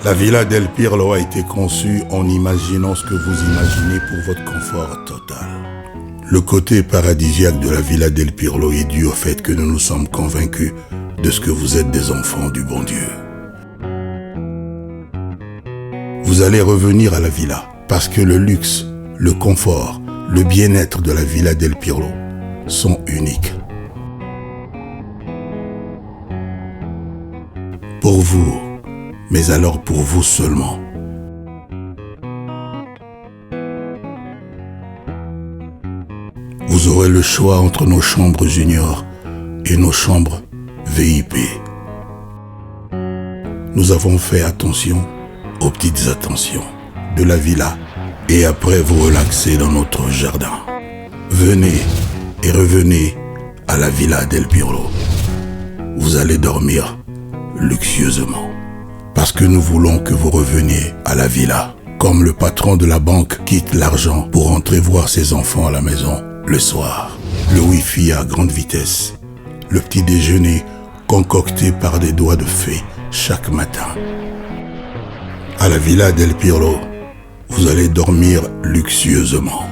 La Villa del Pirlo a été conçue en imaginant ce que vous imaginez pour votre confort total. Le côté paradisiaque de la Villa del Pirlo est dû au fait que nous nous sommes convaincus de ce que vous êtes des enfants du bon Dieu. Vous allez revenir à la villa parce que le luxe, le confort, le bien-être de la Villa del Pirlo sont uniques. Pour vous, mais alors pour vous seulement. Vous aurez le choix entre nos chambres juniors et nos chambres VIP. Nous avons fait attention aux petites attentions de la villa et après vous relaxer dans notre jardin. Venez et revenez à la Villa del Pirlo. Vous allez dormir luxueusement. Parce que nous voulons que vous reveniez à la villa, comme le patron de la banque quitte l'argent pour rentrer voir ses enfants à la maison le soir. Le Wi-Fi à grande vitesse, le petit déjeuner concocté par des doigts de fée chaque matin. À la Villa del Pirlo, vous allez dormir luxueusement.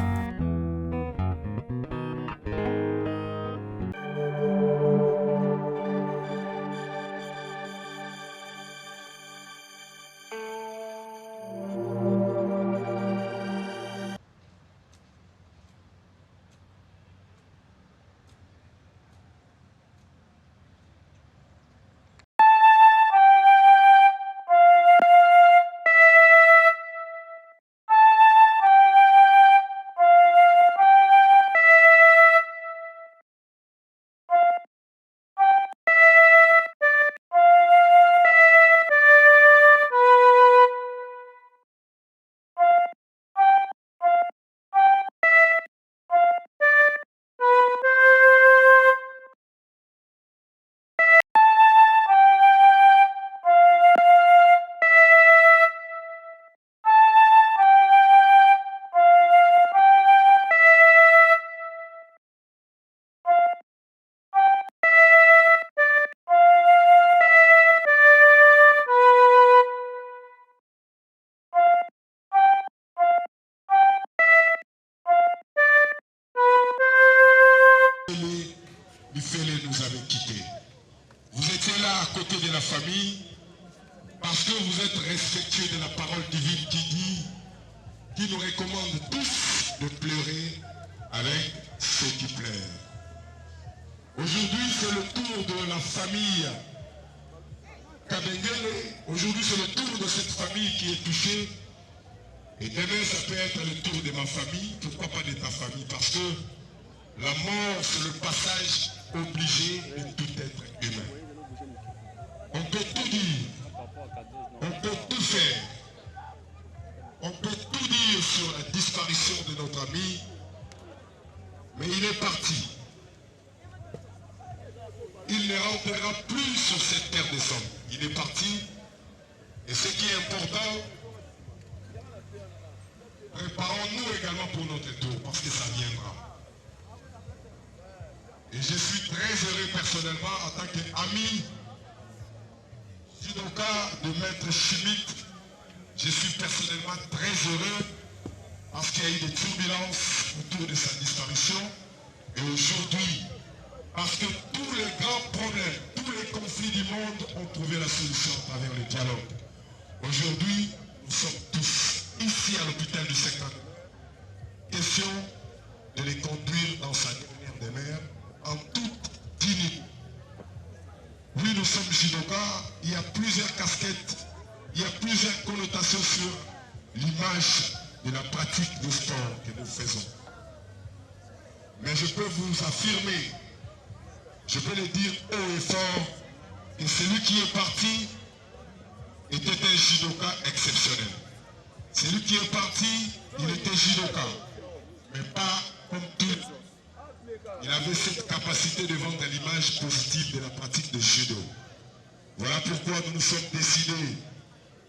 Nous avait quittés. Vous étiez là à côté de la famille parce que vous êtes respectueux de la parole divine qui nous recommande tous de pleurer avec ceux qui pleurent. Aujourd'hui, c'est le tour de la famille Kabengele. Aujourd'hui, c'est le tour de cette famille qui est touchée. Et demain, ça peut être le tour de ma famille. Pourquoi pas de ta famille? Parce que la mort, c'est le passage obligé de tout être humain. On peut tout dire, on peut tout faire, on peut tout dire sur la disparition de notre ami, mais il est parti. Il ne rentrera plus sur cette terre des hommes. Il est parti, et ce qui est important, préparons-nous également pour notre tour, parce que ça viendra. Et je suis très heureux personnellement en tant qu'ami judoka de Maître Schmitt. Je suis personnellement très heureux parce qu'il y a eu des turbulences autour de sa disparition. Et aujourd'hui, parce que tous les grands problèmes, tous les conflits du monde ont trouvé la solution à travers le dialogue. Aujourd'hui, nous sommes tous ici à l'hôpital du secteur. Question de les conduire dans sa dernière demeure en toute dignité. Oui, nous sommes judokas, il y a plusieurs casquettes, il y a plusieurs connotations sur l'image de la pratique du sport que nous faisons. Mais je peux vous affirmer, je peux le dire haut et fort, que celui qui est parti était un judoka exceptionnel. Celui qui est parti, il était judoka, mais pas comme tout. Il avait cette capacité de vendre l'image positive de la pratique de judo. Voilà pourquoi nous nous sommes décidés,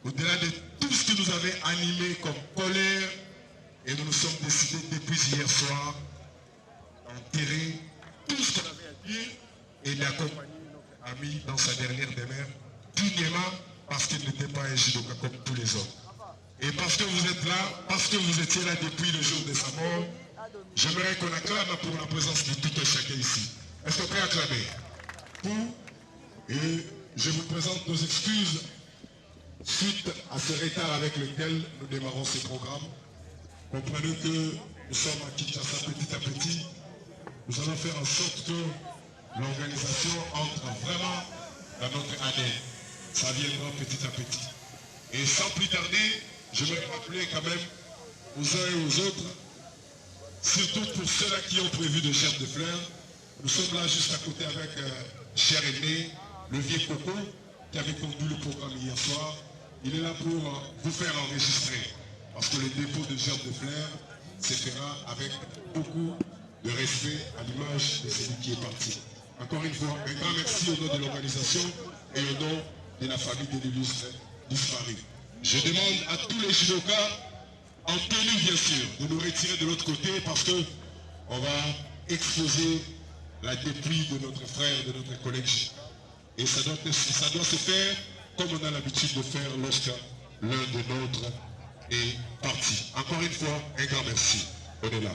au-delà de tout ce qui nous avait animé comme colère, et nous nous sommes décidés depuis hier soir d'enterrer tout ce qu'on avait à dire et d'accompagner notre ami dans sa dernière demeure dignement parce qu'il n'était pas un judoka comme tous les autres. Et parce que vous êtes là, parce que vous étiez là depuis le jour de sa mort, j'aimerais qu'on acclame pour la présence de tout et chacun ici. Est-ce qu'on peut acclamer? Et je vous présente nos excuses suite à ce retard avec lequel nous démarrons ce programme. Comprenez que nous sommes à Kinshasa petit à petit. Nous allons faire en sorte que l'organisation entre vraiment dans notre année. Ça viendra petit à petit. Et sans plus tarder, je vais rappeler quand même aux uns et aux autres, surtout pour ceux-là qui ont prévu de gerbe de fleurs, nous sommes là juste à côté avec cher aîné, le vieux Coco, qui avait conduit le programme hier soir. Il est là pour vous faire enregistrer. Parce que le dépôt de gerbe de fleurs se fera avec beaucoup de respect à l'image de celui qui est parti. Encore une fois, un grand merci au nom de l'organisation et au nom de la famille de l'illustre disparu. Je demande à tous les judokas, en tenue bien sûr, de nous retirer de l'autre côté parce que on va exposer la dépouille de notre frère, de notre collègue. Et ça doit se faire comme on a l'habitude de faire lorsque l'un de nôtres est parti. Encore une fois, un grand merci. On est là.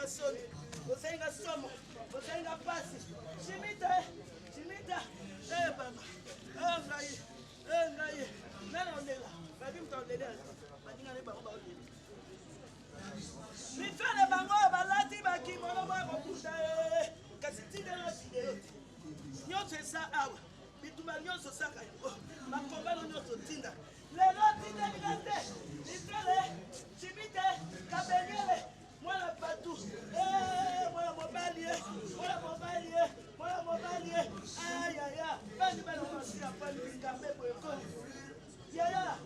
soni, osenga somo, osenga pasi. Chimita, baba. Ngai. Nana ondela. Babi mtaondela. Badinga ne bango baondela. Mifele bango balati bakimono bango kuta. Kasi tidela tidelo. Nyonso esa awa. Bituma nyonso saka yango. Makombano nyonso tinda. Lelo tinda ligante. Mifele, chimite, kabengele. Mwana patu. Mwana mobali. Aya. Bani bana mwasi apani bikambe boyekoni. Yaya.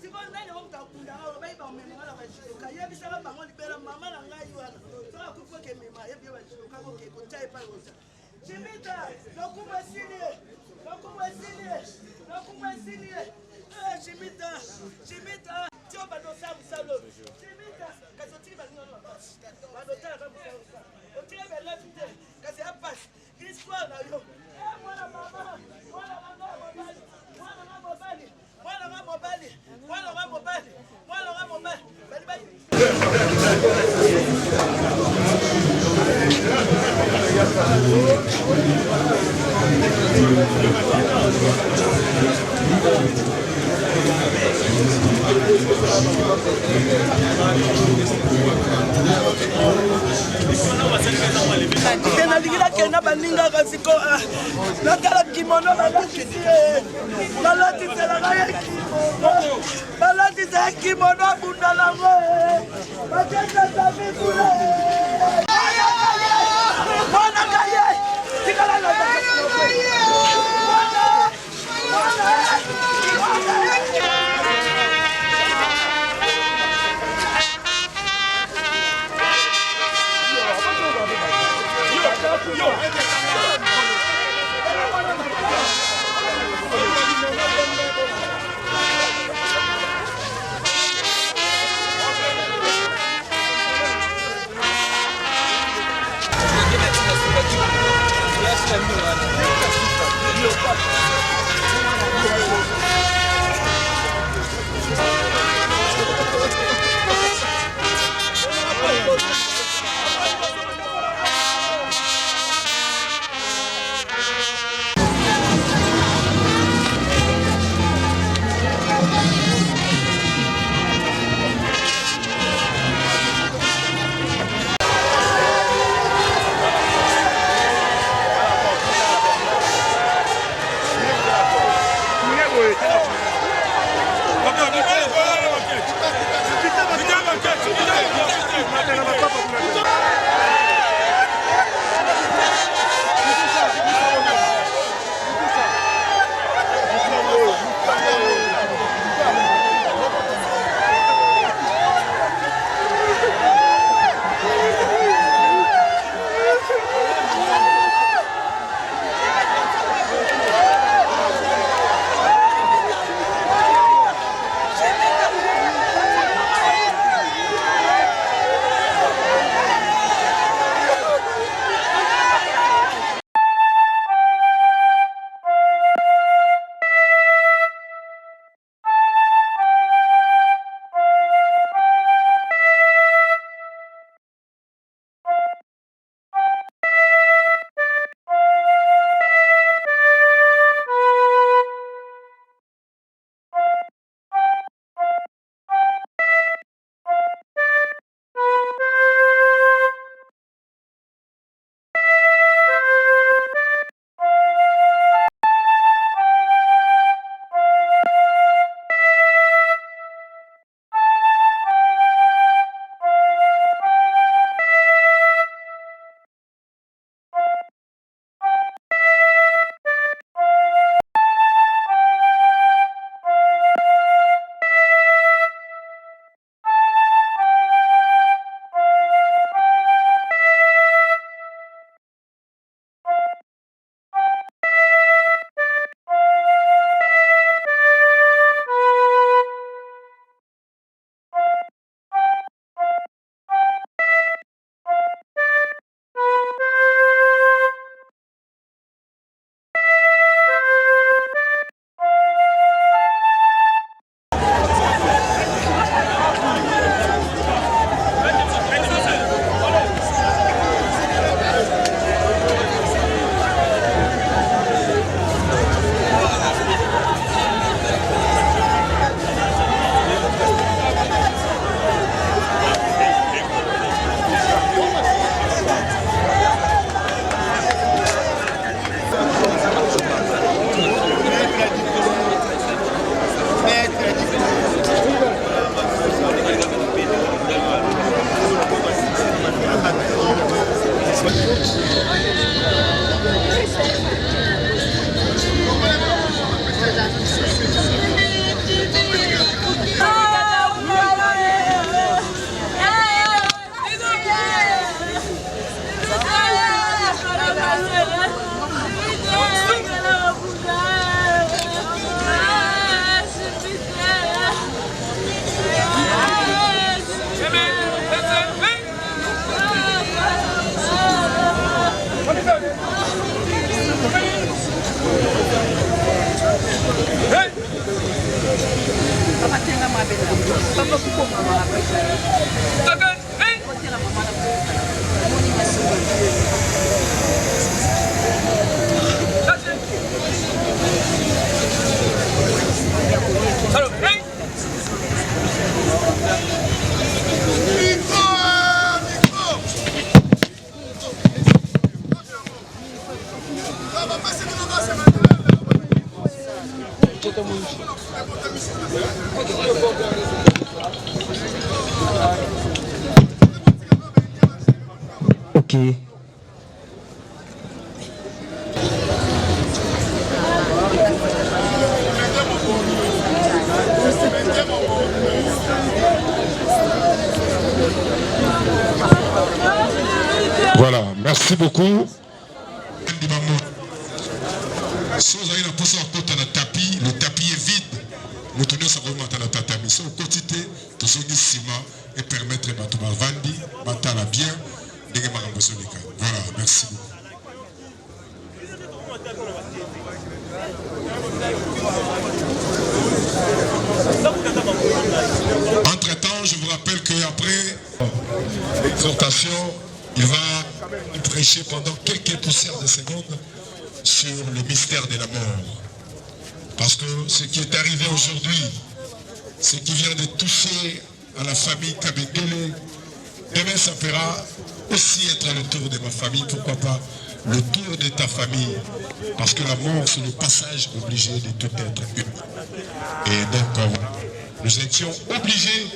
Siko nani omtakunda alo baiba omemala bashiruka. Yebisala bango libera mama na ngai wana. Sala kufoke mema yebi bashiruka ko ke kotai pa rosa. Chimita, nokumwesilie. Chimita. Tio badosa busalo. Chimita, kasoti bangono. Badota ba busalo. Otile bela pite. Kasi apas. Histoire na yo. Mwana mama. Bali. Kena ligila kena baninga kasiko nakala kimono balati za kimono bunda lango batenda tabi kule mwana kaye tikala na Vamos, moke. Voilà, merci beaucoup. Si vous avez la poisson à côté de tapis, le tapis est vide. Nous tenons ça vraiment à la tatami. Si vous quotidien, tout ce qui est ciment et permettre à tout vandi, batala bien, de voilà, merci beaucoup. Entre-temps, je vous rappelle qu'après l'exhortation, il va prêcher pendant quelques poussières de secondes sur le mystère de la mort. Parce que ce qui est arrivé aujourd'hui, ce qui vient de toucher à la famille Kabengele, demain ça fera aussi être le tour de ma famille, pourquoi pas le tour de ta famille, parce que la mort c'est le passage obligé de tout être humain. Et donc nous étions obligés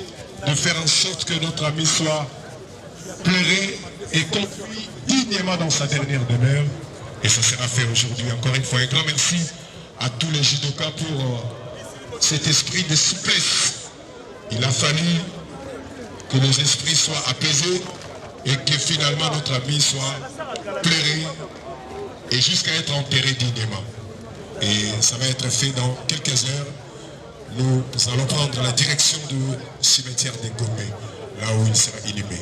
de faire en sorte que notre ami soit pleuré et conduit dignement dans sa dernière demeure, et ça sera fait aujourd'hui. Encore une fois, un grand merci à tous les judokas pour cet esprit de souplesse. Il a fallu que les esprits soient apaisés et que finalement notre ami soit pleuré et jusqu'à être enterré dignement. Et ça va être fait dans quelques heures. Nous allons prendre la direction du cimetière des Gomé, là où il sera inhumé.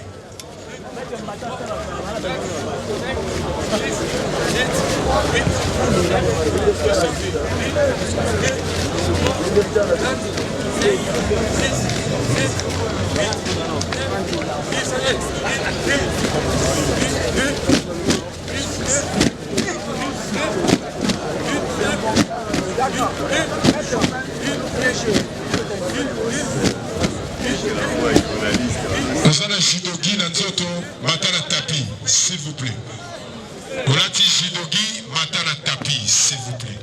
Nous allons Jidogi Nanzoto Matana Tapi, s'il vous plaît. Olati Jidogi Matana Tapi, s'il vous plaît.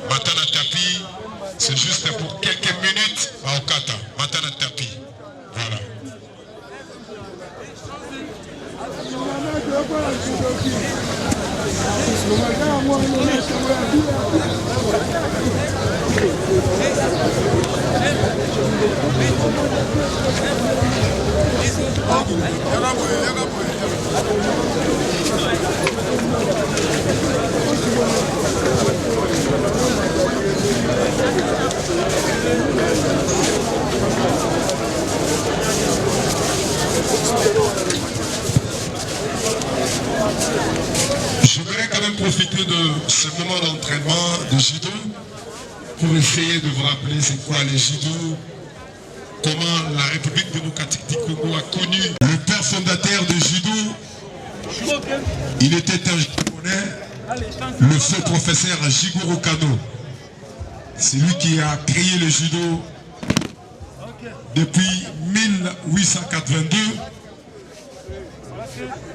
Matana Tapi, c'est juste pour quelques minutes à Okata. Matana Tapi. Voilà. Je voudrais quand même profiter de ce moment d'entraînement de judo pour essayer de vous rappeler c'est quoi les judo, comment la République démocratique du Congo a connu le père fondateur de judo. Il était un japonais, le feu professeur Jigoro Kano. C'est lui qui a créé le judo depuis 1882.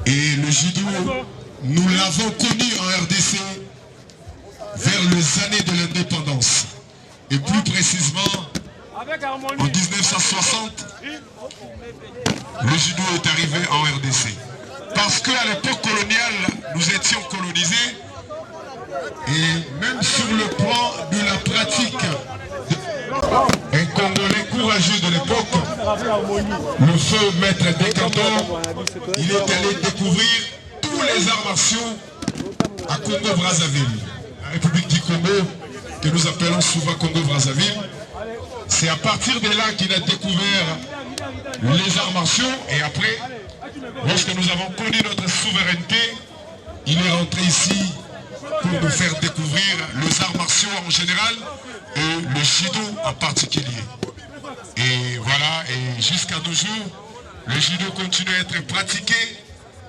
Et le judo, nous l'avons connu en RDC vers les années de l'indépendance. Et plus précisément, en 1960, le judo est arrivé en RDC. Parce qu'à l'époque coloniale, nous étions colonisés. Et même sur le plan de la pratique, un Congolais courageux de l'époque, le feu maître Décantor, il est allé découvrir tous les arts martiaux à Congo-Brazzaville. La République du Congo, que nous appelons souvent Congo-Brazzaville, c'est à partir de là qu'il a découvert les arts martiaux. Et après, lorsque nous avons connu notre souveraineté, il est rentré ici pour nous faire découvrir les arts martiaux en général et le judo en particulier. Et voilà, et jusqu'à nos jours, le judo continue à être pratiqué.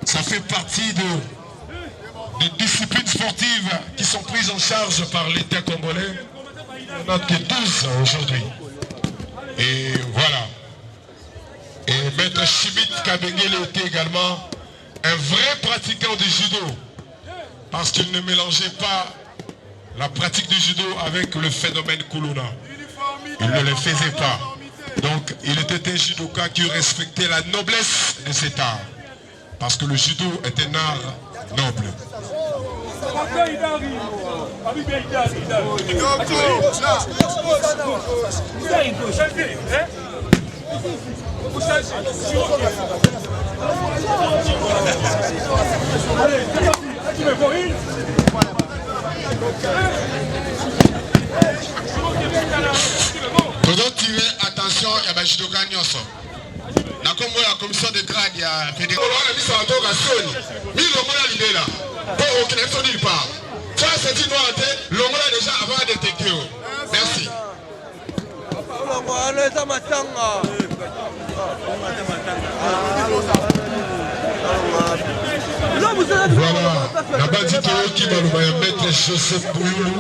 Ça fait partie des disciplines sportives qui sont prises en charge par l'État congolais. On n'a que 12 aujourd'hui. Et voilà. Et Maître Chimit Kabengele était également un vrai pratiquant de judo. Parce qu'il ne mélangeait pas la pratique du judo avec le phénomène Kuluna. Il ne le faisait pas. Donc il était un judoka qui respectait la noblesse de cet art. Parce que le judo est un art noble. Faudons tirer attention à la judoka nyonso. Na kombo la commission de grade ya fédéral. On a mis ça en toga soni. Mi longola libela. Pour aucune action nulle part. Ça c'est une noire. Longola déjà avant de détecter. Merci. Voilà, là-bas dit qui va nous mettre les chaussettes pour nous.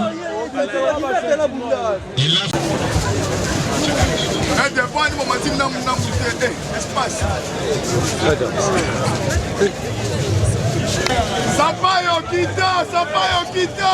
Il a Sampaio Kita!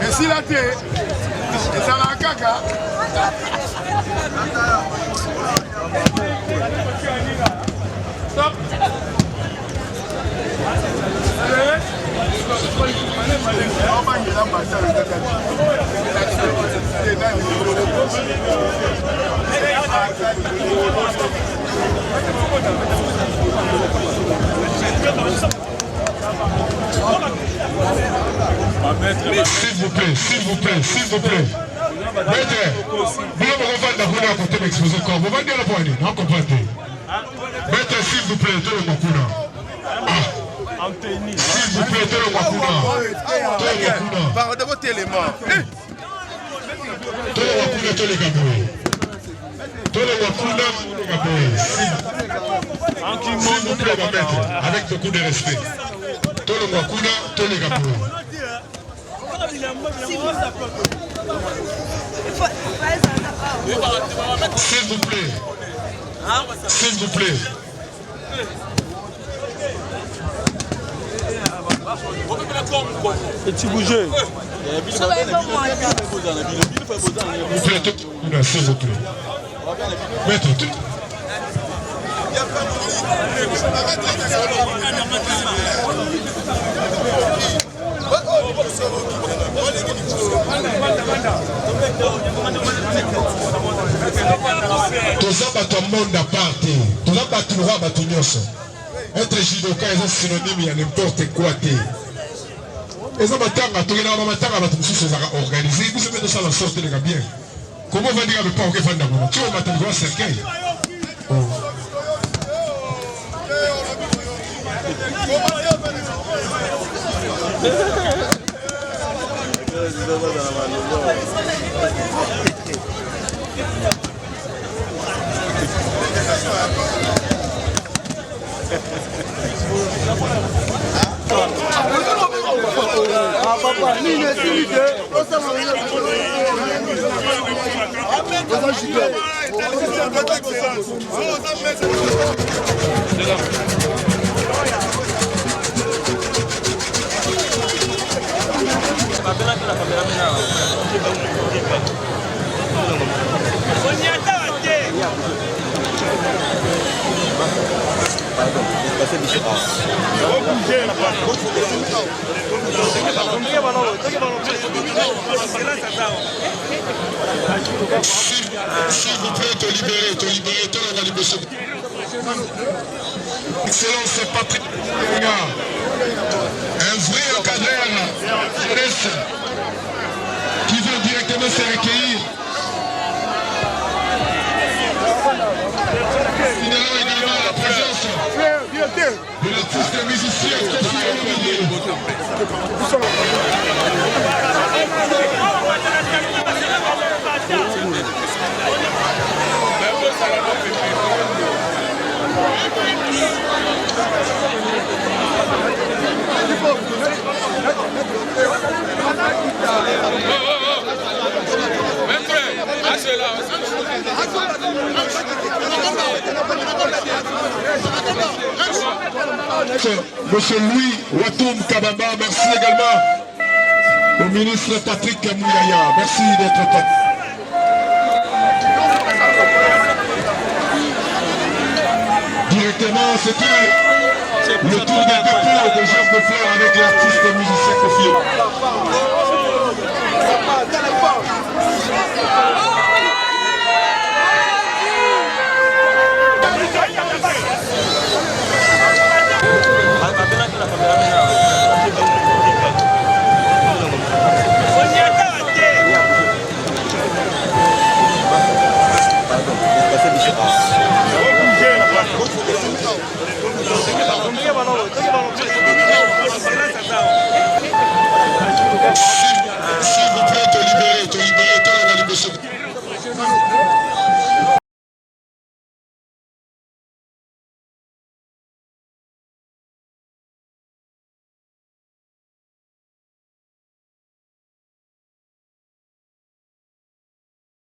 Merci la tête. Et ça la caca. Stop. S'il vous plaît. Maître, vous ne à côté d'exposer corps. Vous allez dire la poignée, non comprendre. Maître, s'il vous plaît, tout le Makuna. S'il vous plaît, tout le Makuna. Par de votre élément. Tout le Makuna, tout le Gaboué. Tout le Makuna, tout le Gaboué. S'il vous plaît, ma maître, avec beaucoup de respect. Tout le Makuna, tout le Gaboué. S'il vous plaît. S'il vous plaît. Petit bouger. S'il vous plaît. Maître, tout. Toza bato monde à part. Toza bato roi bato nyonso. Être judoka est un synonyme à n'importe quoi. Eza matanga tokena ba matanga bato mususu ezaka organisé. Vous savez de ça la sorte les gars bien. Comment va dire le pas que fanda mono. Tu vas matanga cercueil. S'il vous plaît, te libérer, te la libération. Excellence, c'est Patrick. Un vrai encadreur, jeunesse, qui veut directement se recueillir. Finalement, également la présence de l'artiste musicien. Monsieur Louis Watoum Kabamba, merci également au ministre Patrick Kamouyaya. Merci d'être là. Directement, c'était le tour des dépôts de Jeff de Fleur avec l'artiste musicien Kofi.